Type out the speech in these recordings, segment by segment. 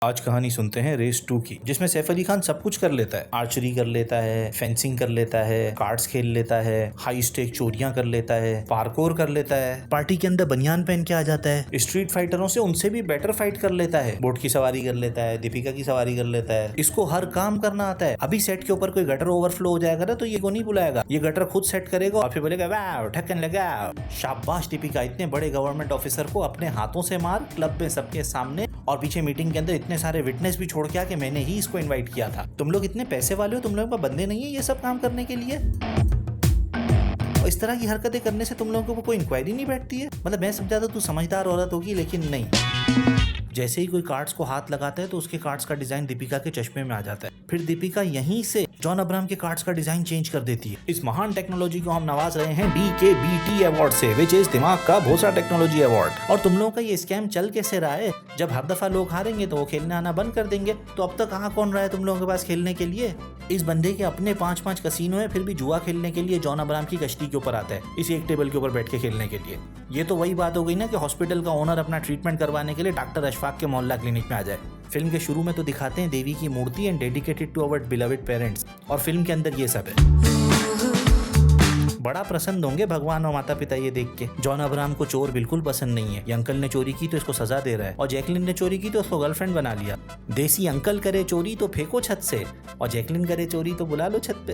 आज कहानी सुनते हैं रेस 2 की, जिसमें सैफ अली खान सब कुछ कर लेता है। आर्चरी कर लेता है, फेंसिंग कर लेता है, कार्ड्स खेल लेता है, हाई स्टेक चोरियां कर लेता है, पार्कोर कर लेता है, पार्टी के अंदर बनियान पहन के आ जाता है, स्ट्रीट फाइटरों से उनसे भी बेटर फाइट कर लेता है, बोट की सवारी कर लेता है, दीपिका की सवारी कर लेता है। इसको हर काम करना आता है। अभी सेट के ऊपर कोई गटर ओवरफ्लो हो जाएगा ना तो ये को नहीं बुलाएगा, ये गटर खुद सेट करेगा और फिर बोलेगा वाह ढक्कन लगाओ। शाबाश दीपिका, इतने बड़े गवर्नमेंट ऑफिसर को अपने हाथों से मार, क्लब में सबके सामने, और पीछे मीटिंग के अंदर इतने सारे विटनेस भी छोड़ के आके मैंने ही इसको इनवाइट किया था। तुम लोग इतने पैसे वाले हो, तुम लोगों के बंदे नहीं है ये सब काम करने के लिए? और इस तरह की हरकतें करने से तुम लोगों को कोई इंक्वायरी नहीं बैठती है? मतलब मैं समझा था तू समझदार औरत होगी, लेकिन नहीं। जैसे ही कोई कार्ड्स को हाथ लगाता है तो उसके कार्ड्स का डिजाइन दीपिका के चश्मे में आ जाता है। फिर दीपिका यहीं से जॉन अब्राहम के कार्ड्स का डिजाइन चेंज कर देती है। इस महान टेक्नोलॉजी को हम नवाज रहे हैं DKBT अवार्ड से, विच इज दिमाग का भोसड़ा टेक्नोलॉजी अवार्ड। और तुम लोगों का ये स्कैम चल कैसे रहा है? जब हर दफा लोग हारेंगे तो वो खेलने आना बंद कर देंगे, तो अब तक कहाँ कौन रहा है तुम लोगों के पास खेलने के लिए? इस बंदे के अपने 5-5 कसीनो है, फिर भी जुआ खेलने के लिए जॉन अब्राहम की कश्ती के ऊपर आता है, इसी एक टेबल के ऊपर बैठ के खेलने के लिए। ये तो वही बात हो गई ना कि हॉस्पिटल का ओनर अपना ट्रीटमेंट करवाने के लिए डॉक्टर अशफाक के मोहल्ला क्लिनिक में आ जाए। फिल्म के शुरू में तो दिखाते हैं देवी की मूर्ति and dedicated to our beloved parents, और फिल्म के अंदर ये सब है। बड़ा प्रसन्न होंगे भगवान और माता पिता ये देख के। जॉन अब्राहम को चोर बिल्कुल पसंद नहीं है। ये अंकल ने चोरी की तो इसको सजा दे रहा है, और जैकलिन ने चोरी की तो उसको गर्लफ्रेंड बना लिया। देसी अंकल करे चोरी तो फेंको छत से, और जैकलिन करे चोरी तो बुला लो छत पे।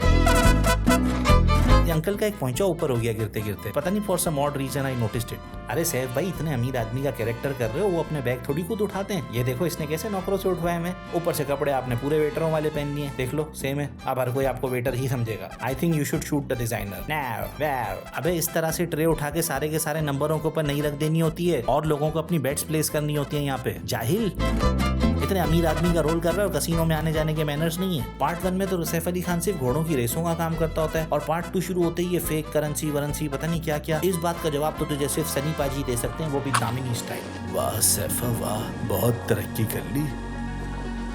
ये अंकल का एक पहुंचा ऊपर हो गया गिरते गिरते, पता नहीं for some odd reason I noticed it. अरे सैफ भाई, इतने अमीर आदमी का कैरेक्टर कर रहे हो, वो अपने बैग थोड़ी खुद उठाते हैं। ये देखो इसने कैसे नौकरों से उठवाए में, ऊपर से कपड़े आपने पूरे वेटरों वाले पहन लिए, देख लो सेम है। अब हर कोई आपको वेटर ही समझेगा। I think you should shoot the designer. अबे इस तरह से ट्रे उठा के सारे नंबरों के ऊपर नहीं रख देनी होती है, और लोगों को अपनी बेट्स प्लेस करनी होती है यहाँ पे। जाहिल, इतने अमीर आदमी का रोल कर रहा है और कसीनो में आने जाने के मैनर्स नहीं है। पार्ट 1 में तो सैफ अली खान सिर्फ घोड़ों की रेसों का काम करता होता है, और पार्ट 2 शुरू होते ही ये फेक करेंसी वरेंसी पता नहीं क्या क्या। इस बात का जवाब तो तुझे सिर्फ सनी पाजी दे सकते हैं, वो भी दामिनी स्टाइल। वाह सैफा वाह, बहुत तरक्की कर ली।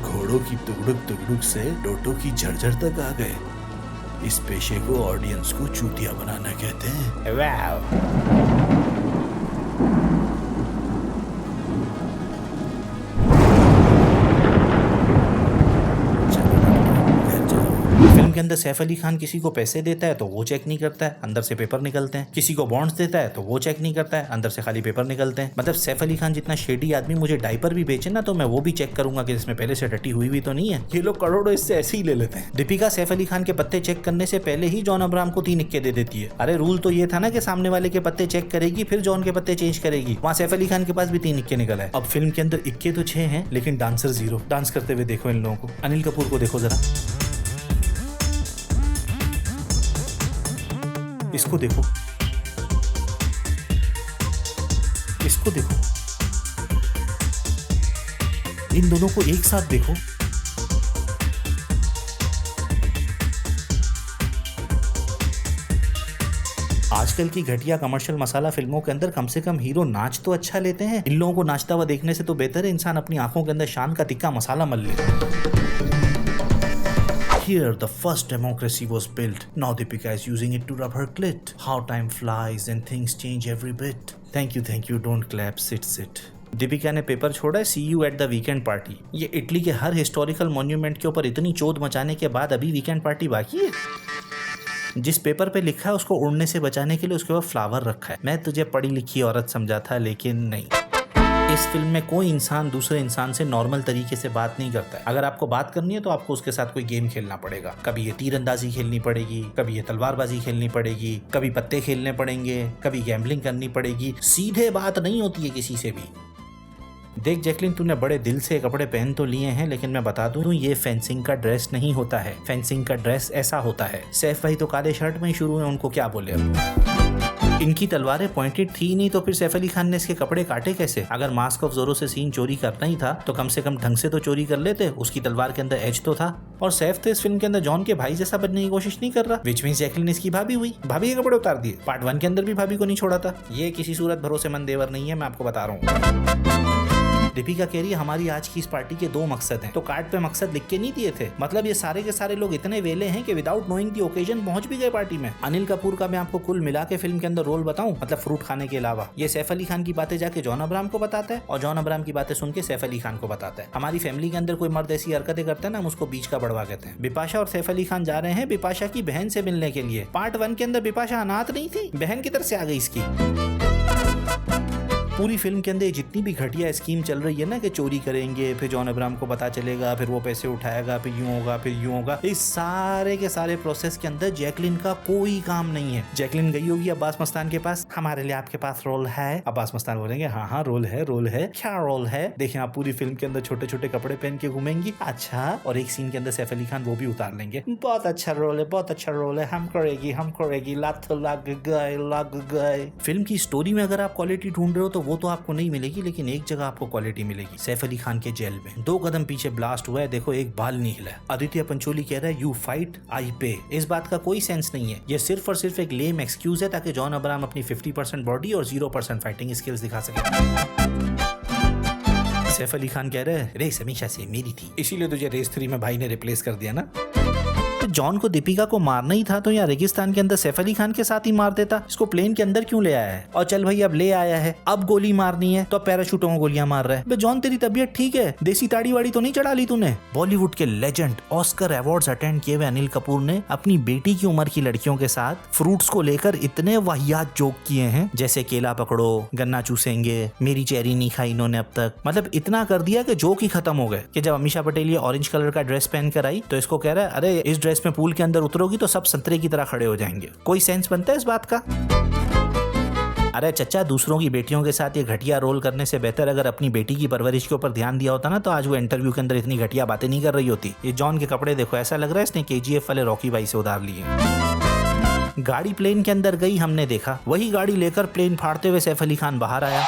घोड़ों की तुगड़ुक से डोटो की झरझर तक आ गए। इस पेशे को ऑडियंस को चूतिया बनाना कहते हैं। वाह। फिल्म के अंदर सैफ अली खान किसी को पैसे देता है तो वो चेक नहीं करता है, अंदर से पेपर निकलते हैं। किसी को बॉन्ड्स देता है तो वो चेक नहीं करता है, अंदर से खाली पेपर निकलते हैं। मतलब सैफ अली खान जितना शेडी आदमी मुझे डायपर भी बेचे ना तो मैं वो भी चेक करूंगा कि इसमें पहले से टट्टी हुई तो नहीं है। ये लोग करोड़ों इससे ऐसे ही ले लेते हैं। दीपिका सैफ अली खान के पत्ते चेक करने से पहले ही जॉन अब्राहम को 3 इक्के दे देती है। अरे रूल तो ये था ना कि सामने वाले के पत्ते चेक करेगी फिर जॉन के पत्ते चेंज करेगी। वहाँ सैफ अली खान के पास भी 3 इक्के निकल है। अब फिल्म के अंदर इक्के तो 6 हैं, लेकिन डांसर 0। डांस करते हुए देखो इन लोगों को। अनिल कपूर को देखो जरा, इसको देखो, इसको देखो, इन दोनों को एक साथ देखो। आजकल की घटिया कमर्शियल मसाला फिल्मों के अंदर कम से कम हीरो नाच तो अच्छा लेते हैं। इन लोगों को नाचता हुआ देखने से तो बेहतर है इंसान अपनी आंखों के अंदर शान का तिक्का मसाला मल ले। Here the first democracy was built. Now Deepika is using it to rub her clit. How time flies and things change every bit. Thank you, don't clap, sit. Deepika ने पेपर छोड़ा है, See you at the weekend party। ये Italy के हर historical monument के ऊपर इतनी चोद मचाने के बाद अभी वीकेंड पार्टी बाकी है। जिस पेपर पे लिखा है उसको उड़ने से बचाने के लिए उसके ऊपर फ्लावर रखा है। मैं तुझे पढ़ी लिखी औरत समझा था, लेकिन नहीं। इस फिल्म में कोई इंसान दूसरे इंसान से नॉर्मल तरीके से बात नहीं करता है। अगर आपको बात करनी है तो आपको उसके साथ कोई गेम खेलना पड़ेगा। कभी ये तीरंदाजी खेलनी पड़ेगी, कभी ये तलवारबाजी खेलनी पड़ेगी, कभी पत्ते खेलने पड़ेंगे, कभी गैम्बलिंग करनी पड़ेगी। सीधे बात नहीं होती है किसी से भी। देख जैकलिन, तूने बड़े दिल से कपड़े पहन तो लिए हैं, लेकिन मैं बता दूं ये फेंसिंग का ड्रेस नहीं होता है। फेंसिंग का ड्रेस ऐसा होता है। सैफ भाई तो काले शर्ट में ही शुरू है, उनको क्या बोले अब। इनकी तलवारें पॉइंटेड थी नहीं तो फिर सैफ अली खान ने इसके कपड़े काटे कैसे? अगर मास्क ऑफ जोरो से सीन चोरी करना ही था तो कम से कम ढंग से तो चोरी कर लेते। उसकी तलवार के अंदर एज तो था। और सैफ तो इस फिल्म के अंदर जॉन के भाई जैसा बनने की कोशिश नहीं कर रहा, विच मींस जैकलिन इसकी भाभी हुई। भाभी के कपड़े उतार दिए। पार्ट 1 के अंदर भी भाभी को नहीं छोड़ा था। ये किसी सूरत भरोसेमंद देवर नहीं है, मैं आपको बता रहा हूँ। दीपिका कह रही है हमारी आज की इस पार्टी के 2 मकसद हैं, तो कार्ड पे मकसद लिख के नहीं दिए थे। मतलब ये सारे के सारे लोग इतने वेले हैं कि विदाउट नोइंग दी ओकेजन पहुंच भी गए पार्टी में। अनिल कपूर का मैं आपको कुल मिला के फिल्म के अंदर रोल बताऊं, मतलब फ्रूट खाने के अलावा, ये सैफ अली खान की बातें जाके जॉन अब्राहम को बताता है और जॉन अब्राहम की बातें सुन के सैफ अली खान को बताता है। हमारी फैमिली के अंदर कोई मर्द ऐसी हरकतें करता है ना, हम उसको बीच का बड़वा कहते हैं। बिपाशा और सैफ अली खान जा रहे हैं बिपाशा की बहन से मिलने के लिए। पार्ट 1 के अंदर बिपाशा अनाथ नहीं थी, बहन किधर से आ गई इसकी। पूरी फिल्म के अंदर जितनी भी घटिया स्कीम चल रही है ना कि चोरी करेंगे, फिर जॉन अब्राहम को पता चलेगा, फिर वो पैसे उठाएगा, फिर यूं होगा, फिर यूं होगा, इस सारे के सारे प्रोसेस के अंदर जैकलिन का कोई काम नहीं है। जैकलिन गई होगी अब्बास मस्तान के पास, हमारे लिए आपके पास रोल है। अब्बास मस्तान बोलेंगे हाँ हाँ रोल है, रोल है, क्या रोल है। देखें आप पूरी फिल्म के अंदर छोटे छोटे कपड़े पहन के घूमेंगी, अच्छा। और एक सीन के अंदर सैफ अली खान वो भी उतार लेंगे, बहुत अच्छा रोल है, बहुत अच्छा रोल है, हम करेगी, लात लग गए। फिल्म की स्टोरी में अगर आप क्वालिटी ढूंढ रहे हो तो वो तो आपको नहीं मिलेगी, लेकिन एक जगह आपको क्वालिटी मिलेगी, सैफ अली खान के जेल में। 2 कदम पीछे ब्लास्ट हुआ है, देखो एक बाल नहीं हिला है। आदित्य पंचोली कह रहा है यू फाइट आई पे। इस बात का कोई सेंस नहीं है, ये सिर्फ और सिर्फ एक लेम एक्सक्यूज है ताकि जॉन अब्राहम अपनी 50% बॉडी और 0% फाइटिंग स्किल्स दिखा सके। सैफ अली खान कह रहे हैं रेस हमेशा से मेरी थी, इसीलिए तुझे रेस 3 में भाई ने रिप्लेस कर दिया ना। तो जॉन को दीपिका को मारना ही था तो यहाँ रेगिस्तान के अंदर सैफ अली खान के साथ ही मार देता, इसको प्लेन के अंदर क्यों ले आया है। और चल भाई अब ले आया है, अब गोली मारनी है तो पैराशूटों को गोलियां मार रहा है। बे जॉन तेरी तबीयत ठीक है, देसी ताड़ी वाड़ी तो नहीं चढ़ा ली तूने। बॉलीवुड के लेजेंड ऑस्कर अवार्ड्स अटेंड किए हुए अनिल कपूर ने अपनी बेटी की उम्र की लड़कियों के साथ फ्रूट्स को लेकर इतने वाहियात जोक किए हैं, जैसे केला पकड़ो, गन्ना चूसेंगे, मेरी चेरी नहीं खाई इन्होंने अब तक। मतलब इतना कर दिया कि जोक ही खत्म हो गए। कि जब अमीषा पटेल ये ऑरेंज कलर का ड्रेस पहन कर आई तो इसको कह रहा है अरे इस ड्रेस में पूल के अंदर उतरोगी तो सब संतरे की तरह खड़े हो जाएंगे। कोई सेंस बनता है इस बात का? अरे चच्चा, दूसरों की बेटियों के साथ ये घटिया रोल करने से बेहतर अगर अपनी बेटी की परवरिश के ऊपर ध्यान दिया होता ना तो आज वो इंटरव्यू के अंदर इतनी घटिया बातें नहीं कर रही होती। ये जॉन के कपड़े देखो, ऐसा लग रहा है इसने KGF वाले रॉकी भाई से उधार लिए। गाड़ी प्लेन के अंदर गई, हमने देखा वही गाड़ी लेकर प्लेन फाड़ते हुए सैफ अली खान बाहर आया।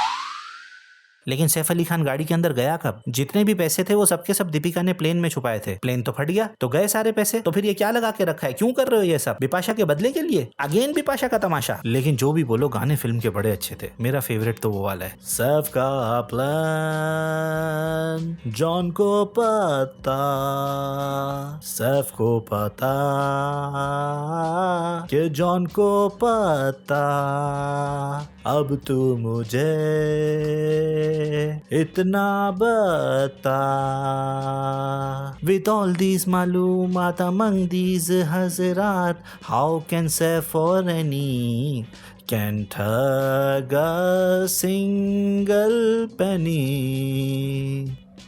लेकिन सैफ अली खान गाड़ी के अंदर गया कब? जितने भी पैसे थे वो सबके सब दीपिका ने प्लेन में छुपाए थे। प्लेन तो फट गया तो गए सारे पैसे। तो फिर ये क्या लगा के रखा है, क्यों कर रहे हो ये सब? बिपाशा के बदले के लिए? अगेन बिपाशा का तमाशा। लेकिन जो भी बोलो, गाने फिल्म के बड़े अच्छे थे। मेरा फेवरेट तो वो वाला है, सबका प्लान जॉन को पता, सैफ को पता कि जॉन को पता, अब तू मुझे इतना बता। With all these मालूमात among these Hazrat, how can Saif or any can ठग a single penny।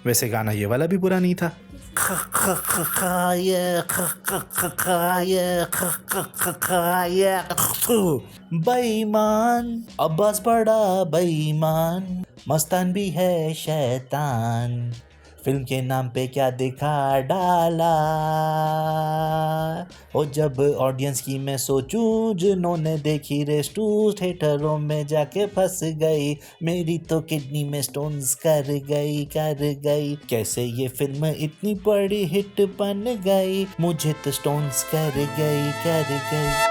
वैसे गाना ये वाला भी बुरा नहीं था। बेईमान अब्बास बड़ा बेईमान, मस्तान भी है शैतान, फिल्म के नाम पे क्या दिखा डाला। और जब ऑडियंस की मैं सोचूं, जिन्होंने देखी रेस 2 थिएटरों में जाके फंस गई, मेरी तो किडनी में स्टोन्स कर गई। कैसे ये फिल्म इतनी बड़ी हिट बन गई, मुझे तो स्टोन्स कर गई।